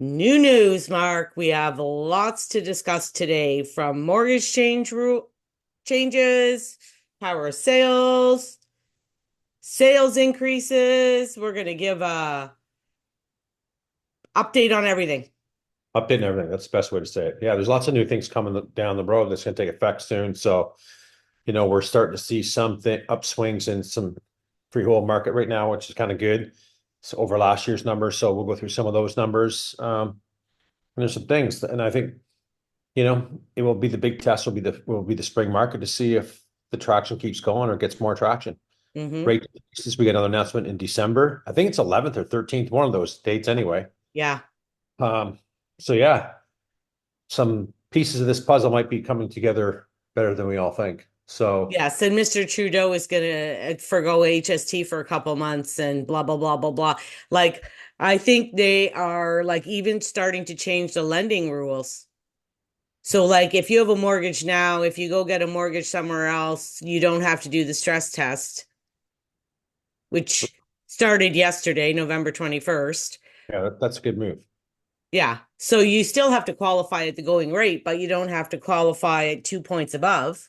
New news, Mark. We have lots to discuss today from mortgage change rule changes, power of sales, sales increases. We're going to give a update on everything. Updating everything. That's the best way to say it. Yeah, there's lots of new things coming down the road that's going to take effect soon. So, we're starting to see something upswings in some freehold market right now, which is kind of good. So over last year's numbers. So we'll go through some of those numbers. And there's some things, and I think, it will be the big test will be the spring market to see if the traction keeps going or gets more traction. Hmm. Rate increases, we get another announcement in December. I think it's 11th or 13th, one of those dates anyway. Yeah. Um, so yeah. Some pieces of this puzzle might be coming together better than we all think. So, Yes. And Mr. Trudeau is going to forgo HST for a couple months and blah, blah, blah, blah, blah. Like, I think they are like even starting to change the lending rules. So, like, if you have a mortgage now, if you go get a mortgage somewhere else, you don't have to do the stress test, which started yesterday, November 21st. yeah, that's a good move. Yeah. So you still have to qualify at the going rate, but you don't have to qualify at 2 points above.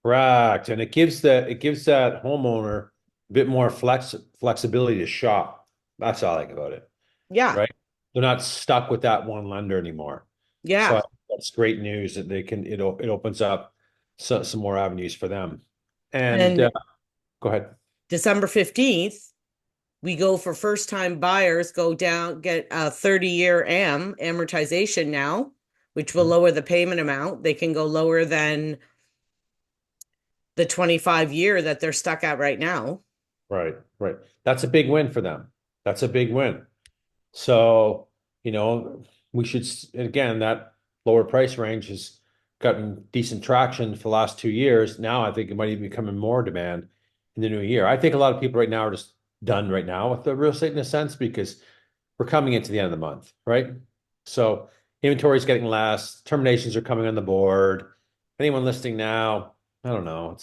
Correct. And it gives that homeowner a bit more flexibility to shop. That's all I like about it, Yeah. right? They're not stuck with that one lender anymore. So Yeah. that's great news that it opens up some more avenues for them. And And go ahead. December 15th, we go for first time buyers, go down, get a 30-year amortization now, which will lower the payment amount. They can go lower than the 25-year that they're stuck at right now. Right, right. That's a big win for them. That's a big win. So, you know, we should, again, that lower price range has gotten decent traction for the last 2 years. Now I think it might even become in more demand in the new year. I think a lot of people right now are just done right now with the real estate in a sense because we're coming into the end of the month, right? So inventory is getting less, terminations are coming on the board. Anyone listing now, I don't know.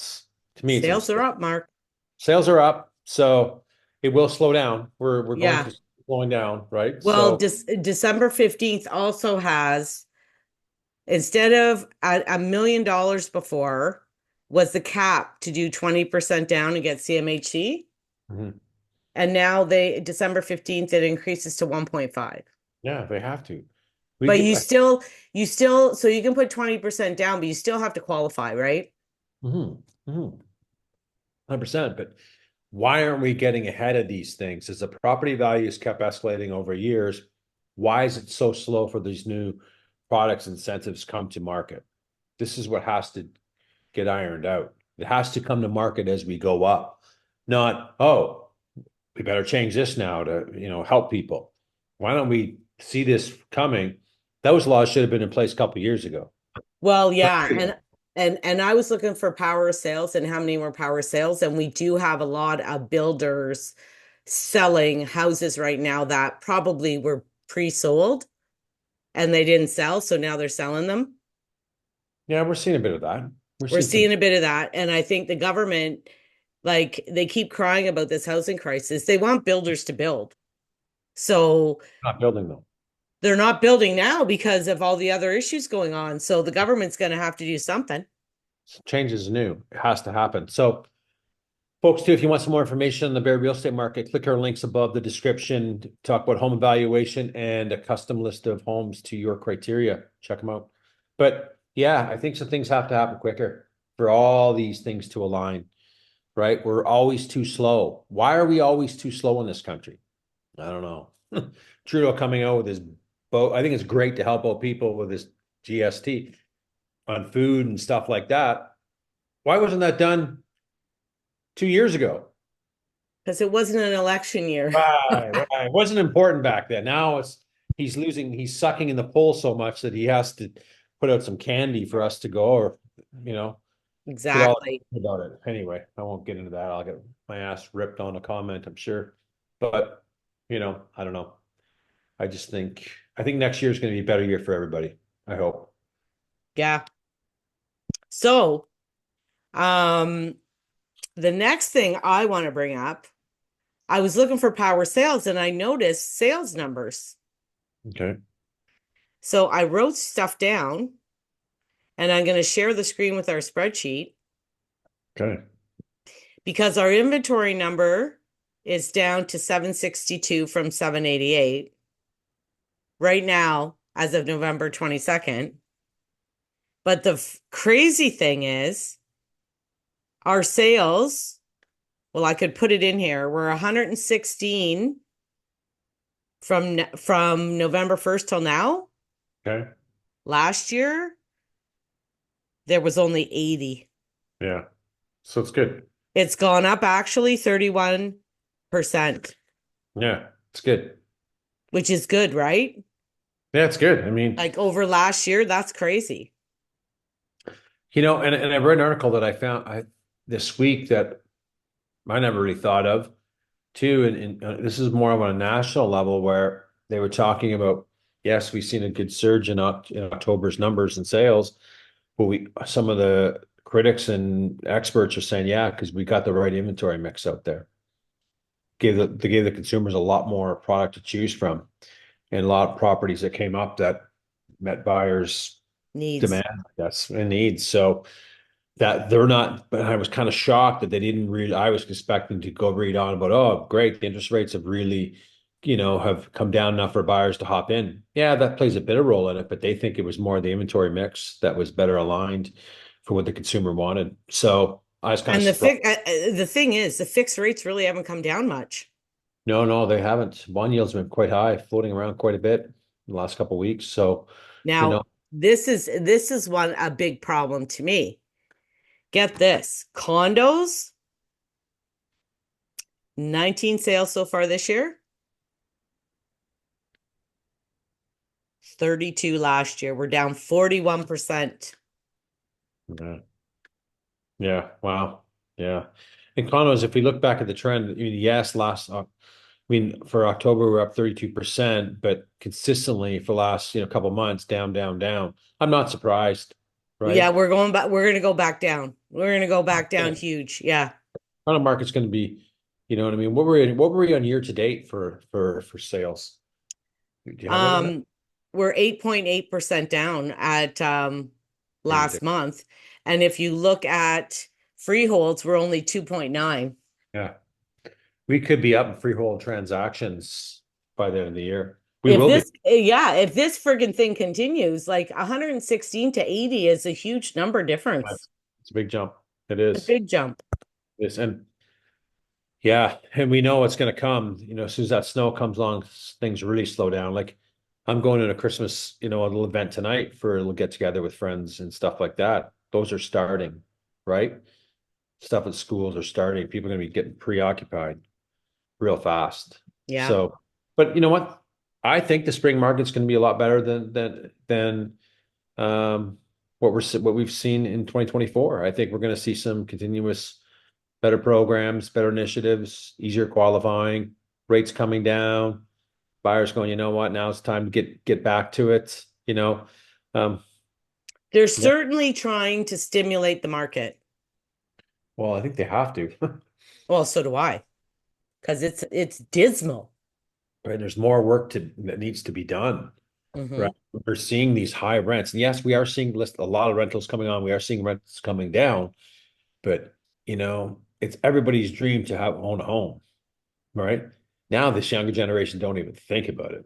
To me, it's a Sales are mistake. up, Mark. Sales are up, so it will slow down. We're going Yeah. through slowing down, right? Well, So December 15th also has, instead of $1 million before, was the cap to do 20% down and get CMHC. mhm. And now December 15th, it increases to 1.5. Yeah, they have to. We But get so you can put 20% down, but you still have to qualify, right? 100%. But why aren't we getting ahead of these things? As the property values kept escalating over years, why is it so slow for these new products incentives come to market? This is what has to get ironed out. It has to come to market as we go up, not, oh, we better change this now to, help people. Why don't we see this coming? Those laws should have been in place a couple of years ago. Well, yeah, and I was looking for power sales and how many more power sales, and we do have a lot of builders selling houses right now that probably were pre-sold and they didn't sell, so now they're selling them. Yeah, we're seeing a bit of that. We're We're seeing some seeing a bit of that, and I think the government, like, they keep crying about this housing crisis. They want builders to build. So not building them. they're not building now because of all the other issues going on. So the government's going to have to do something. Change is new. It has to happen. So, folks, too, if you want some more information on the Barrie real estate market, click our links above the description to talk about home evaluation and a custom list of homes to your criteria. Check them out. But yeah, I think some things have to happen quicker for all these things to align, right? We're always too slow. Why are we always too slow in this country? I don't know. Trudeau coming out with his boat. I think it's great to help out people with his GST on food and stuff like that. Why wasn't that done 2 years ago? Because it wasn't an election year. Right, right. It wasn't important back then. Now he's sucking in the poll so much that he has to put out some candy for us to go or, you know, get all Exactly. about it. Anyway, I won't get into that. I'll get my ass ripped on a comment, I'm sure. But, I don't know. I think next year is going to be a better year for everybody. I hope. Yeah. So, um, the next thing I want to bring up, I was looking for power sales and I noticed sales numbers. Okay. So I wrote stuff down and I'm going to share the screen with our spreadsheet Okay. because our inventory number is down to 762 from 788 right now as of November 22nd. But the crazy thing is our sales, well, I could put it in here. We're 116 from November 1st till now. Okay. Last year, there was only 80. Yeah. So it's good. It's gone up actually 31%, Yeah. It's good. which is good, right? Yeah, it's good. I mean, Like over last year, that's crazy. and I read an article that I found this week that I never really thought of too. And this is more of on a national level where they were talking about, yes, we've seen a good surge in October's numbers and sales, but some of the critics and experts are saying, yeah, because we got the right inventory mix out there. They gave the consumers a lot more product to choose from, and a lot of properties that came up that met buyers' Needs. demand, I guess, and needs. So that they're not, but I was kind of shocked that they didn't read. I was expecting to go read on about, oh, great, the interest rates have really, have come down enough for buyers to hop in. Yeah, that plays a bit of role in it, but they think it was more the inventory mix that was better aligned for what the consumer wanted. So I was kind of And surprised. the thing is, the fixed rates really haven't come down much. No, no, they haven't. Bond yields been quite high, floating around quite a bit in the last couple of weeks. So, you know, Now, this is one a big problem to me. Get this. Condos, 19 sales so far this year, 32 last year. We're down 41%. yeah, yeah, wow, yeah. In condos, if we look back at the trend, I mean, yes, for October, we're up 32%, but consistently for the last, couple months, down, down, down. I'm not surprised, Yeah, right? we're going back. We're going to go back down. We're going to go back down Yeah. huge. Yeah. Condo market's going to be, you know what I mean? What were we on year to date for sales? Do you have that in there? Um, we're 8.8% down at Pretty last ridiculous. month. And if you look at freeholds, we're only 2.9. Yeah. We could be up in freehold transactions by the end of the year. We If will be. this, yeah, if this friggin' thing continues, like 116 to 80 is a huge number difference. It's a big jump. It A is. big jump. Yes, and yeah, and we know it's going to come. As soon as that snow comes along, things really slow down. Like I'm going to a Christmas, a little event tonight for a little get together with friends and stuff like that. Those are starting, right? Stuff at schools are starting. People are going to be getting preoccupied real fast. Yeah. So, but you know what? I think the spring market's going to be a lot better than um, what we've seen in 2024. I think we're going to see some continuous better programs, better initiatives, easier qualifying, rates coming down, buyers going, you know what, now it's time to get back to it. Um, They're yeah, certainly trying to stimulate the market. well, I think they have to. Well, so do I, because it's dismal. Right? There's more work that needs to be done. Hmm. Right. We're seeing these high rents. And yes, we are seeing a lot of rentals coming on. We are seeing rents coming down, but it's everybody's dream to own a home, right? Now this younger generation don't even think about it.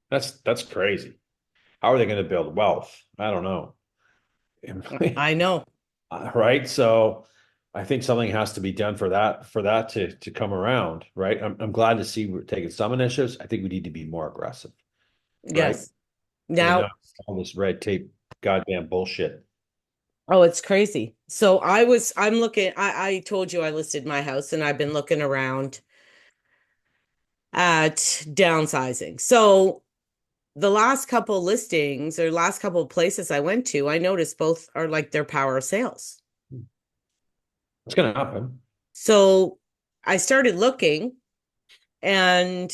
That's crazy. How are they going to build wealth? I don't know. I know. Right? So I think something has to be done for that to come around, right? I'm glad to see we're taking some initiatives. I think we need to be more aggressive, right? Yes. And Now, not all this red tape, goddamn bullshit. oh, it's crazy. So I'm looking, I told you I listed my house and I've been looking around at downsizing. So the last couple listings or last couple places I went to, I noticed both are like their power of sales. It's going to happen. So I started looking, and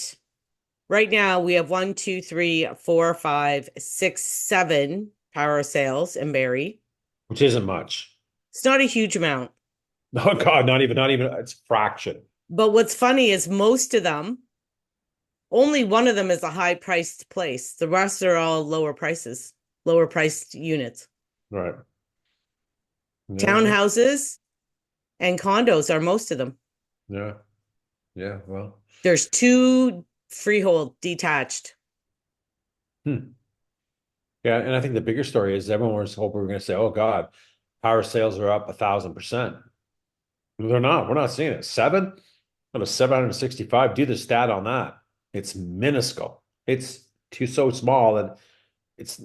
right now we have one, two, three, four, five, six, seven power of sales in Barrie. Which isn't much. It's not a huge amount. Oh God, not even, it's a fraction. But what's funny is most of them Only one of them is a high priced place. The rest are all lower prices, lower priced units. Right. Yeah. Townhouses and condos are most of them. Yeah. Yeah. Well. There's two freehold detached. Hmm. Yeah, and I think the bigger story is everyone was hoping we were going to say, "Oh God, power sales are up 1,000%." They're not. We're not seeing it. Seven out of 765. Do the stat on that. It's minuscule. It's too so small and it's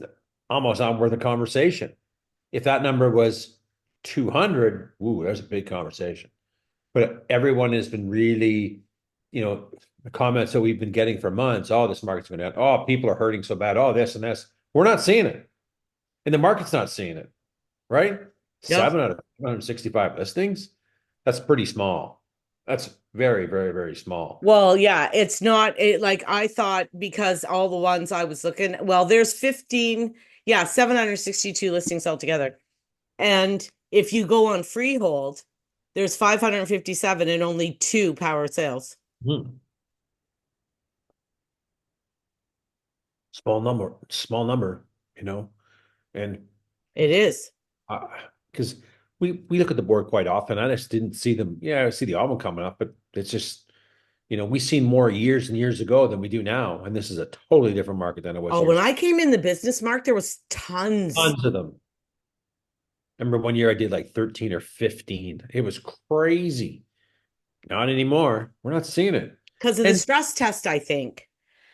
almost not worth a conversation. If that number was 200, ooh, there's a big conversation. But everyone has been really, the comments that we've been getting for months, oh, this market's going down. Oh, people are hurting so bad. Oh, this and this. We're not seeing it. And the market's not seeing it, right? Yep. Seven out of 165 listings. That's pretty small. That's very, very, very small. Well, yeah, it's not like I thought because all the ones I was looking, well, there's 15, yeah, 762 listings altogether. And if you go on freehold, there's 557 and only two power sales. Hmm. Small number, and It is. because we look at the board quite often. I just didn't see them. Yeah, I see the album coming up, but it's just, we've seen more years and years ago than we do now. And this is a totally different market than it was Oh, when years. I came in the business market, there was tons Tons of them. I remember one year I did like 13 or 15. It was crazy. Not anymore. We're not seeing it. because of the And stress test, I think.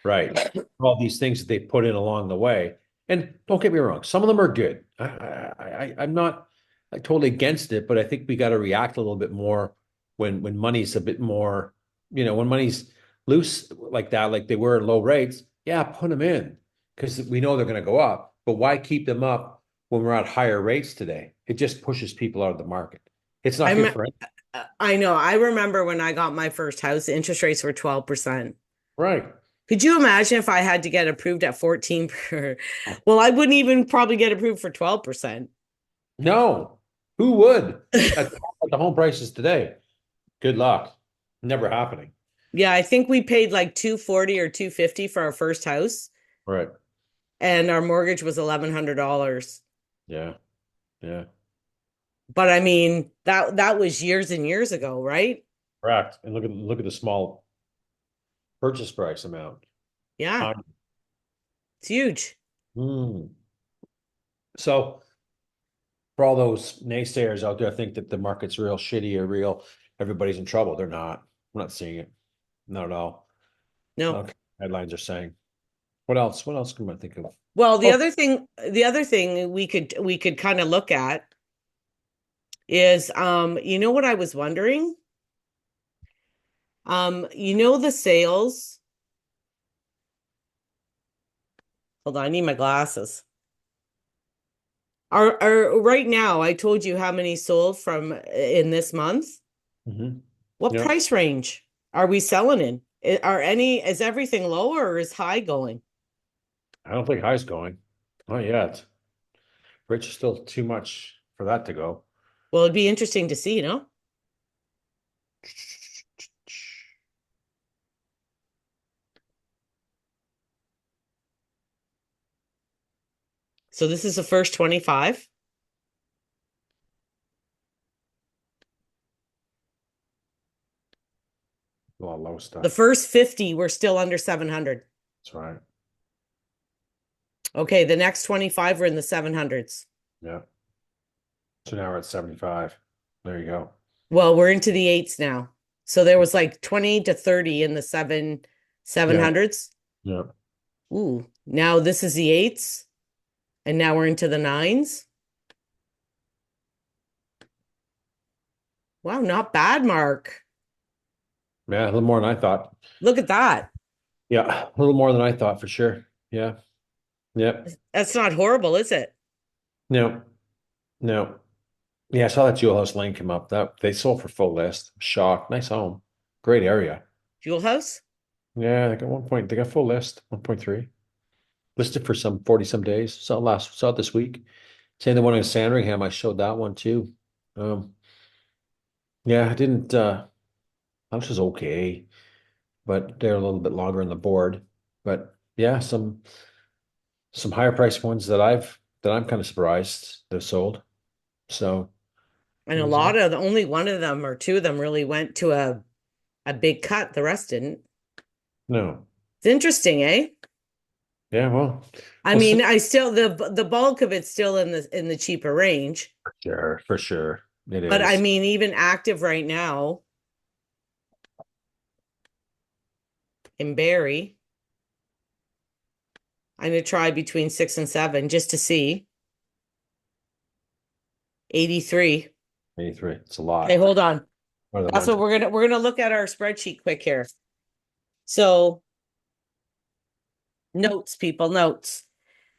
right. All these things that they put in along the way. And don't get me wrong, some of them are good. I'm not like totally against it, but I think we got to react a little bit more when money's a bit more, when money's loose like that, like they were at low rates. Yeah, put them in because we know they're going to go up. But why keep them up when we're at higher rates today? It just pushes people out of the market. It's not good I'm for any. I know. I remember when I got my first house, interest rates were 12%. Right. Could you imagine if I had to get approved at 14 per? Well, I wouldn't even probably get approved for 12%. No, who would at the home prices today? Good luck. Never happening. Yeah, I think we paid like 240 or 250 for our first house, Right. and our mortgage was $1,100. Yeah. Yeah. But I mean, that was years and years ago, right? Correct. And look at the small purchase price amount. Yeah, Um, it's huge. hmm. So for all those naysayers out there, I think that the market's real shitty or real, everybody's in trouble. They're not. We're not seeing it. Not at all. No. Okay. Headlines are saying. What else? What else can I think of? Well, Oh. the other thing we could kind of look at is you know what I was wondering? You know the sales. Hold on, I need my glasses. Are right now, I told you how many sold from in this month. Hmm. What Yeah. price range are we selling in? Is everything low or is high going? I don't think high's going. Not yet. Rich is still too much for that to go. Well, it'd be interesting to see, you know? So this is the first 25. A lot of low The stuff. first 50 were still under 700. That's right. Okay, the next 25 were in the 700s. Yeah. So now we're at 75. There you go. Well, we're into the eights now. So there was like 20 to 30 in the Yeah. 700s. Yeah. Ooh, now this is the eights, and now we're into the nines. Wow, not bad, Mark. Yeah. A little more than I thought. Look at that. Yeah. A little more than I thought for sure. Yeah. Yep. That's not horrible, is it? No. No. Yeah. I saw that Jewel House Lane come up. That they sold for full list. Shocked. Nice home. Great area. Jewel House? Yeah. They got 1 point. They got full list. 1.3. Listed for some 40 some days. Saw it this week. Same the one in Sandringham. I showed that one too. Yeah, I didn't house was okay. but they're a little bit longer on the board. But yeah, some higher priced ones that I'm kind of surprised they're sold. So And a there's that. lot of the only one of them or two of them really went to a big cut. The rest didn't. No. It's interesting, eh? Yeah, well, I we'll see. mean, I still the bulk of it's still in the cheaper range. Sure, for sure. It But I is. mean, even active right now in Barrie, I'm gonna try between 6 and 7 just to see. 83. 83. It's a Okay, lot. hold on. More than That's what 120. we're gonna look at our spreadsheet quick here. So notes, people, notes.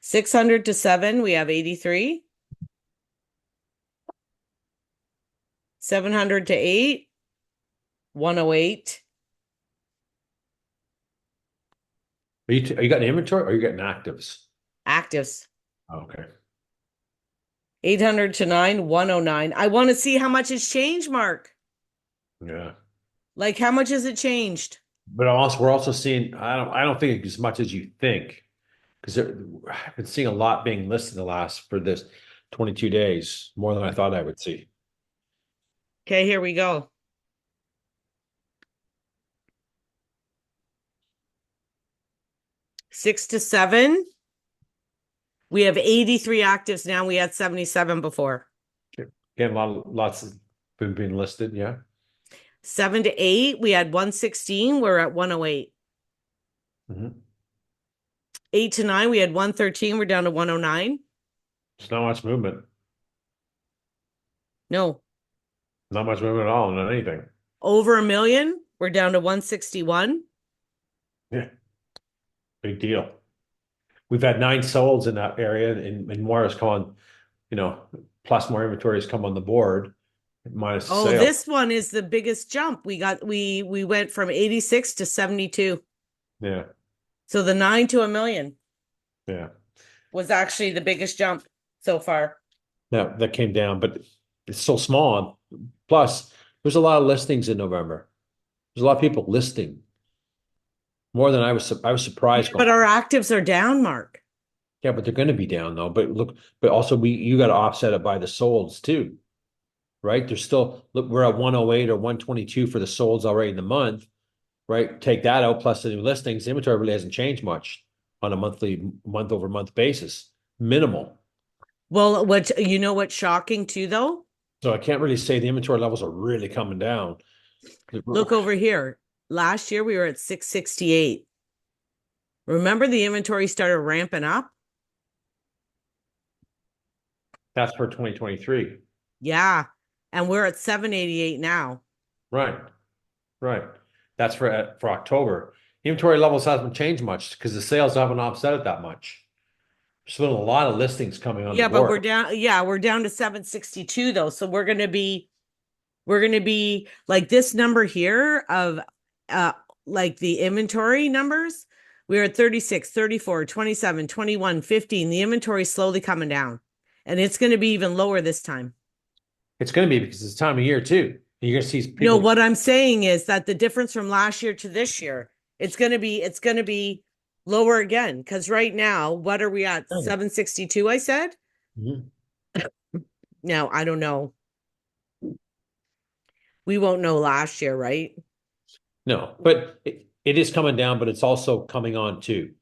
600 to 7, we have 83. 700 to 8, 108. Are you got an inventory or are you getting actives? Actives. Oh, okay. 800 to 9, 109. I want to see how much has changed, Mark. Yeah. Like, how much has it changed? But we're also seeing, I don't think as much as you think, because I've been seeing a lot being listed for this 22 days, more than I thought I would see. Okay, here we go. Six to 7. We have 83 actives now. We had 77 before. Again, lots of been being listed. Yeah. 7 to 8, we had 116. We're at 108. Mhm. 8 to 9, we had 113. We're down to 109. There's not much movement. No, Not much movement at all on anything. over a million. We're down to 161. Yeah. Big deal. We've had 9 solds in that area, and more has come on, plus more inventory has come on the board, minus the Oh, sale. this one is the biggest jump. We went from 86 to 72. Yeah, So the 9 to a million yeah. was actually the biggest jump so far. Now that came down, but it's so small. Plus, there's a lot of listings in November. There's a lot of people listing more than I was surprised going. But our actives are down, Mark. Yeah, but they're going to be down though. But look, but also you got to offset it by the solds too, right? There's still look, we're at 108 or 122 for the solds already in the month, right? Take that out plus the new listings. The inventory really hasn't changed much on a month over month basis. Minimal. Well, what's shocking too, though? So I can't really say the inventory levels are really coming down. Look over here. Last year we were at 668. Remember the inventory started ramping up? That's for 2023. Yeah. And we're at 788 now. Right. Right. That's for October. Inventory levels haven't changed much because the sales haven't offset it that much. There's been a lot of listings coming on the Yeah, but board. we're down to 762 though. So we're gonna be like this number here of like the inventory numbers. We're at 36, 34, 27, 21, 15. The inventory is slowly coming down. And it's gonna be even lower this time. It's going to be because it's time of year too. You're going to see No, people. what I'm saying is that the difference from last year to this year, it's gonna be lower again. Because right now, what are we at? 762, I said. Mhm. Now, I don't know. We won't know last year, right? No, but it is coming down, but it's also coming on too,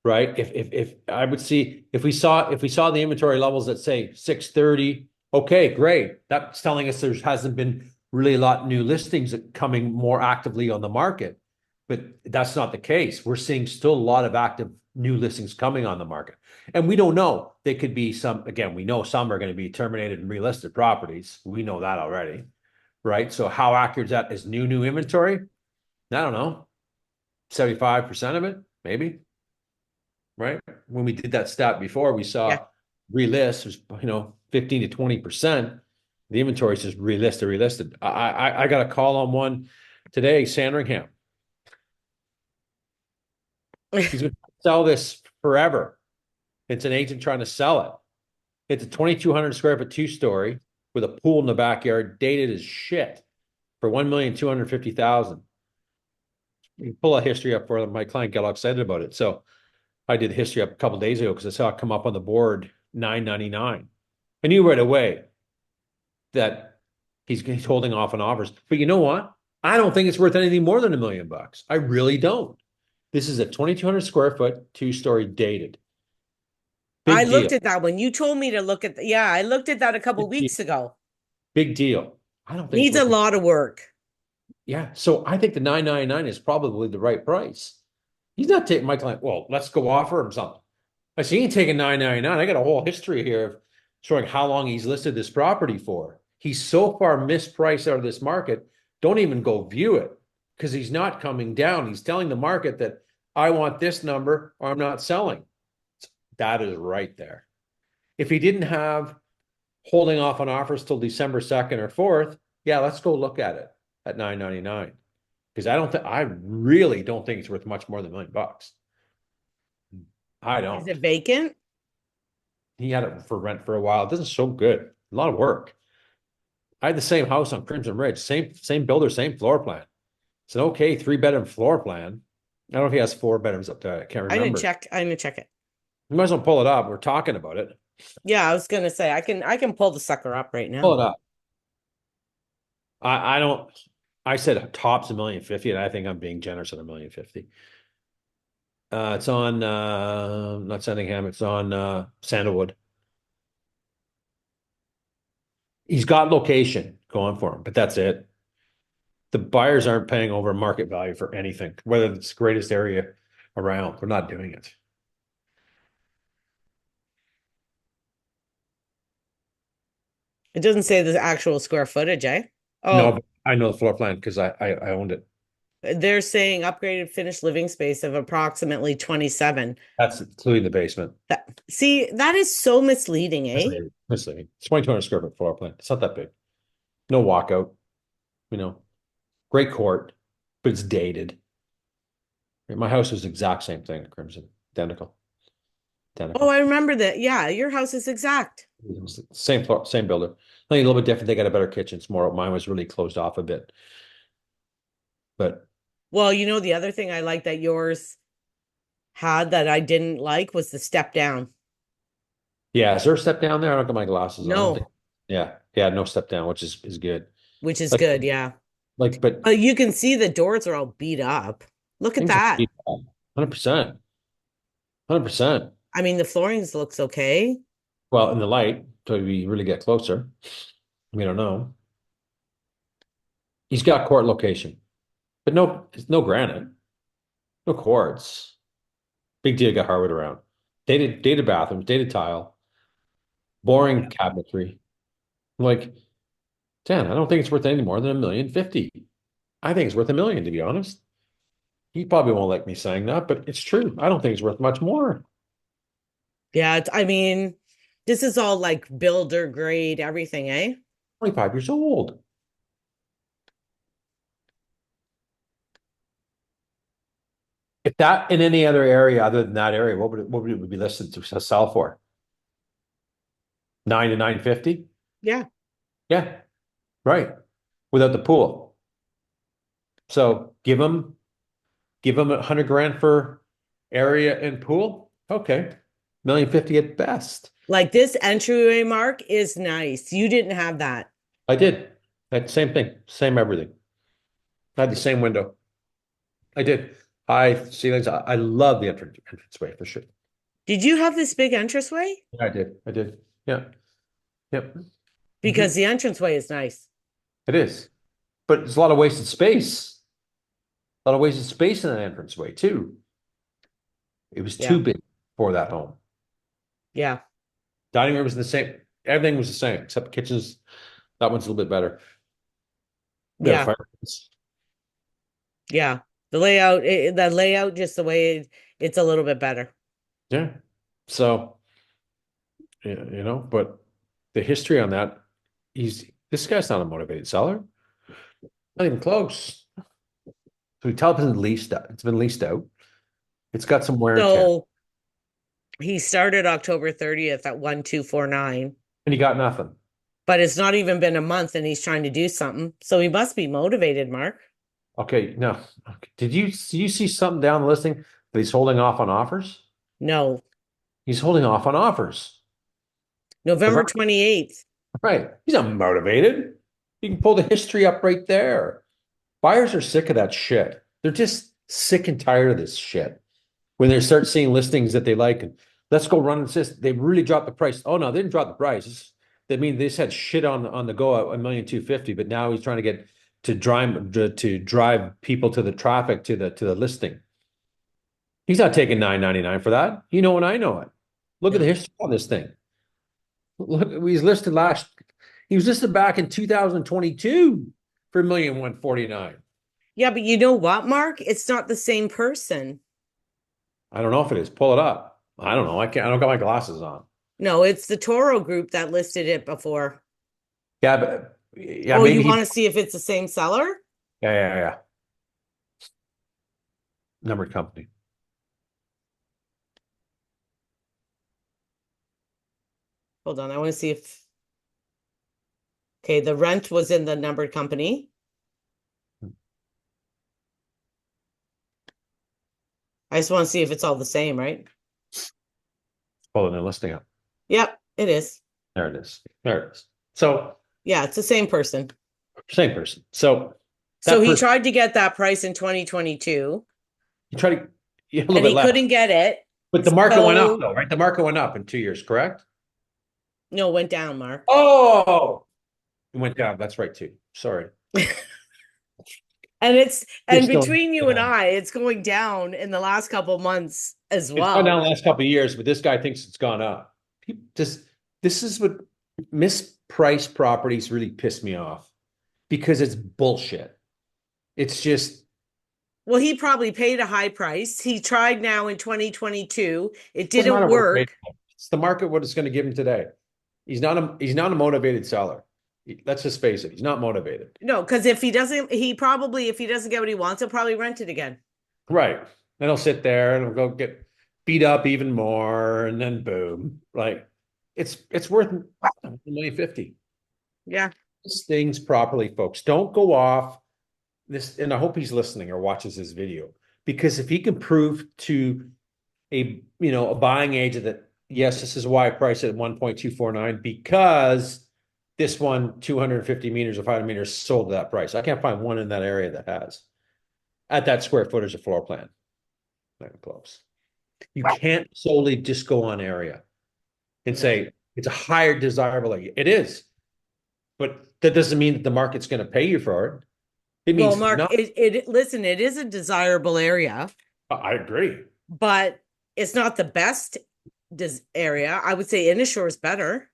right? If I would see if we saw the inventory levels that say 630, okay, great. That's telling us there hasn't been really a lot new listings coming more actively on the market. But that's not the case. We're seeing still a lot of active new listings coming on the market. And we don't know. They could be some, again, we know some are going to be terminated and relisted properties. We know that already, right? So how accurate is that is new inventory? I don't know. 75% of it, maybe, right? When we did that stat before, we Yeah. saw relist was, 15 to 20%. The inventory is just relisted. I got a call on one today, Sandringham. He's going to sell this forever. It's an agent trying to sell it. It's a 2,200 square foot 2-story with a pool in the backyard, dated as shit for 1,250,000. You pull a history up for my client, get all excited about it. So I did history up a couple days ago because I saw it come up on the board 999. I knew right away that he's holding off on offers. But you know what? I don't think it's worth anything more than $1 million. I really don't. This is a 2,200 square foot, two-story dated. I Big deal. looked at that when you told me to look at, yeah, I looked at that a couple Big deal. weeks ago. Big deal. I don't think it's Needs a worth it. lot of work. Yeah. So I think the 999 is probably the right price. He's not taking my client. Well, let's go offer him something. I see he ain't taking 999. I got a whole history here of showing how long he's listed this property for. He's so far mispriced out of this market. Don't even go view it because he's not coming down. He's telling the market that I want this number or I'm not selling. That is right there. If he didn't have holding off on offers till December 2nd or 4th, yeah, let's go look at it at 999. Because I really don't think it's worth much more than $1 million. I Is don't. it vacant? He had it for rent for a while. It doesn't show good. A lot of work. I had the same house on Crimson Ridge, same builder, same floor plan. It's an okay 3 bedroom floor plan. I don't know if he has 4 bedrooms up there. I can't remember. I'm gonna check it. You might as well pull it up. We're talking about it. Yeah, I was gonna say I can pull the sucker up right Pull now. it up. I don't. I said tops $1,050,000, and I think I'm being generous at $1,050,000. It's on not Sandringham. It's on Sandalwood. He's got location going for him, but that's it. The buyers aren't paying over market value for anything, whether it's the greatest area around. They're not doing it. It doesn't say the actual square footage, eh? No, Oh, but I know the floor plan because I owned it. they're saying upgraded finished living space of approximately 27. That's including the basement. See, that is so misleading, eh? Misleading. It's 2,200 square foot floor plan. It's not that big. No walkout. You know, great court, but it's dated. My house was the exact same thing, Crimson, identical, Oh, identical. I remember that. Yeah, your house is exact. It was the same floor, same builder. I think a little bit different. They got a better kitchen. It's more. Mine was really closed off a bit, but Well, you know, the other thing I like that yours had that I didn't like was the step down. yeah. Is there a step down there? I don't got my glasses on. I don't think. No, Yeah, yeah. No step down, which is good. which is Like good. Yeah. but But you can see the doors are all beat up. Look at things are that. 100%, 100%. I mean, the flooring looks okay. Well, in the light, till we really get closer, we don't know. He's got court location, but no granite, no quartz. Big deal. Got hardwood around. Dated bathrooms, dated tile, boring cabinetry. Like, Dan, I don't think it's worth any more than $1,050,000. I think it's worth $1 million, to be honest. He probably won't like me saying that, but it's true. I don't think it's worth much more. Yeah, I mean, this is all like builder grade everything, eh? 25 years old. If that in any other area other than that area, what would it be listed to sell for? 9 to 950? Yeah. Yeah, right. Without the pool. So give him 100 grand for area and pool. Okay. 1,050,000 at best. Like this entryway mark is nice. You didn't have that. I did. That same thing, same everything. I had the same window. I did. I ceilings. I love the entranceway for sure. Did you have this big entranceway? I did. I did. Yeah. Yep. Because the entranceway is nice. It is. But there's a lot of wasted space. A lot of wasted space in that entranceway too. It was too Yeah. big for that home. Yeah. Dining room was the same. Everything was the same except kitchens. That one's a little bit better. Yeah, Yeah. fireplace. Yeah. The layout, just the way it's a little bit better. Yeah. So, yeah, but the history on that, this guy's not a motivated seller. Not even close. So we tell it's been leased out. It's been leased out. It's got some wear and tear. So he started October 30th at 1249, And he got nothing. but it's not even been a month and he's trying to do something. So he must be motivated, Mark. Okay, no. Okay. Did you see something down the listing that he's holding off on offers? No, He's holding off on offers. The November 28th. right. He's not motivated. You can pull the history up right there. Buyers are sick of that shit. They're just sick and tired of this shit. When they start seeing listings that they like, and let's go run and insist, they really dropped the price. Oh no, they didn't drop the price. They mean they just had shit on the go at 1,250,000, but now he's trying to get to drive people to the traffic to the listing. He's not taking 999 for that. You know and I know it. Look at the No. history on this thing. Look, he was listed back in 2022 for 1,149,000. Yeah, but you know what, Mark? It's not the same person. I don't know if it is. Pull it up. I don't know. I don't got my glasses on. No, it's the Toro Group that listed it before. Yeah, but yeah, Oh, you maybe he. want to see if it's the same seller? Yeah. Numbered company. Hold on, I want to see if. Okay, the rent was in the numbered company. I just want to see if it's all the same, right? Pulling the listing up. Yep, it is. There it is. There it is. So Yeah, it's the same person. same person. So So that he person, tried to get that price in 2022 you try to yeah, a little and bit he less, couldn't get it. but the market went up So, though, right? The market went up in 2 years, correct? no, it went down, Mark. Oh, it went down. That's right too. Sorry. And It's still between you and down. I, it's going down in the last couple months as It's gone well. down the last couple of years, but this guy thinks it's gone up. People just this is what mispriced properties really piss me off because it's bullshit. It's just Well, he probably paid a high price. He tried now in 2022. It doesn't didn't matter what it paid. work. It's the market what it's going to give him today. He's not a motivated seller. Let's just face it. He's not motivated. No, because if he doesn't, if he doesn't get what he wants, he'll probably rent it again. Right. Then he'll sit there and he'll go get beat up even more, and then boom. Like it's worth 1,050,000. Yeah. These things properly, folks. Don't go off this, and I hope he's listening or watches this video because if he can prove to a buying agent that yes, this is why I priced it at 1.249 because this one 250 meters or 500 meters sold at that price. I can't find one in that area that has at that square footage of floor plan. Not even close. You can't solely just go on area and say it's a higher desirable area. It is, but that doesn't mean that the market's going to pay you for it. It Well, means Mark, no. listen, it is a desirable area, I agree. but it's not the best area. I would say Innisfil is better.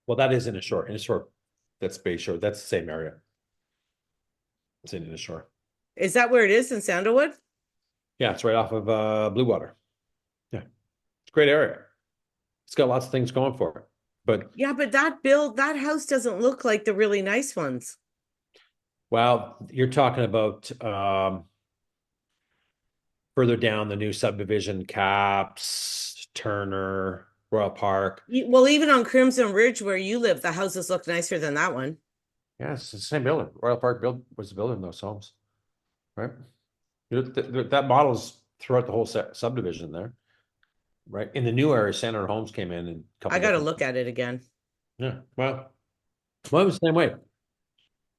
Well, that is in a shore. In a shore, that's Bay Shore. That's the same area. It's in the shore. Is that where it is in Sandalwood? Yeah, it's right off of Blue Water. Yeah, it's a great area. It's got lots of things going for it. But Yeah, but that house doesn't look like the really nice ones. well, you're talking about further down the new subdivision, Caps, Turner, Royal Park. Well, even on Crimson Ridge where you live, the houses look nicer than that one. Yeah, it's the same building. Royal Park was building those homes, right? That model is throughout the whole subdivision there, right? In the new area, Senator Homes came in and a I couple got to different. look at it again. Yeah, well, mine was the same way.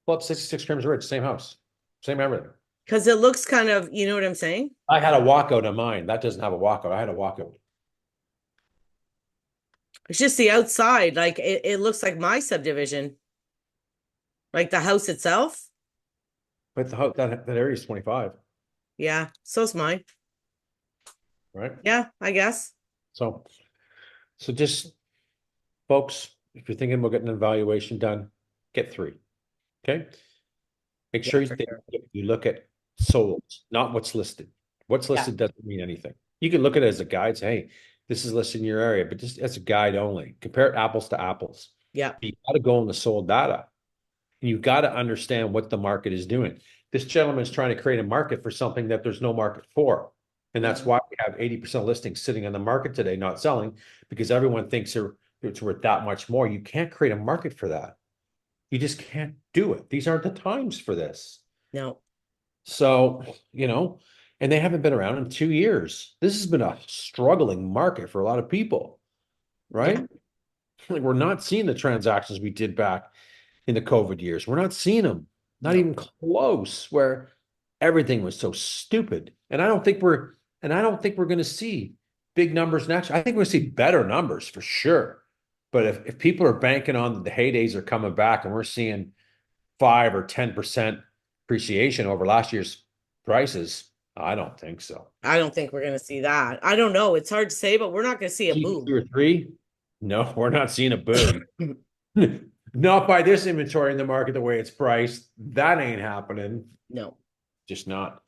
Pull up 66 Crimson Ridge, same house, same everything. Because it looks kind of, you know what I'm saying? I had a walkout on mine. That doesn't have a walkout. I had a walkout. It's just the outside. Like it looks like my subdivision. Like the house itself. But the house, that area is 25, Yeah, so's mine. right? Yeah, I guess. So, so just folks, if you're thinking about getting an evaluation done, get three. Okay. Make Yeah, sure for sure. you look at sold, not what's listed. What's Yeah. listed doesn't mean anything. You can look at it as a guide, say, hey, this is listed in your area, but just as a guide only. Compare apples to apples. Yeah. You got to go on the sold data. And you've got to understand what the market is doing. This gentleman is trying to create a market for something that there's no market for. And that's why we have 80% listings sitting on the market today, not selling, because everyone thinks it's worth that much more. You can't create a market for that. You just can't do it. These aren't the times for this. No. So, and they haven't been around in 2 years. This has been a struggling market for a lot of people, Yeah. right? Like we're not seeing the transactions we did back in the COVID years. We're not seeing them, not No. even close, where everything was so stupid. And I don't think we're going to see big numbers next. I think we're going to see better numbers for sure. But if people are banking on the heydays are coming back and we're seeing 5 or 10% appreciation over last year's prices, I don't think so. I don't think we're going to see that. I don't know. It's hard to say, but we're not going to see a See boom. 2 or 3? No, we're not seeing a boom. Not by this inventory in the market the way it's priced. That ain't happening. No. Just not.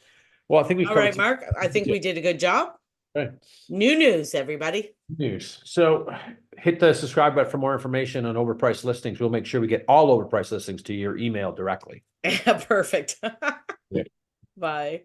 Well, I think we've All covered right, some Mark. I think we did a good job. okay, New news, everybody. news. So hit the subscribe button for more information on overpriced listings. We'll make sure we get all overpriced listings to your email directly. Perfect. Yeah. Bye.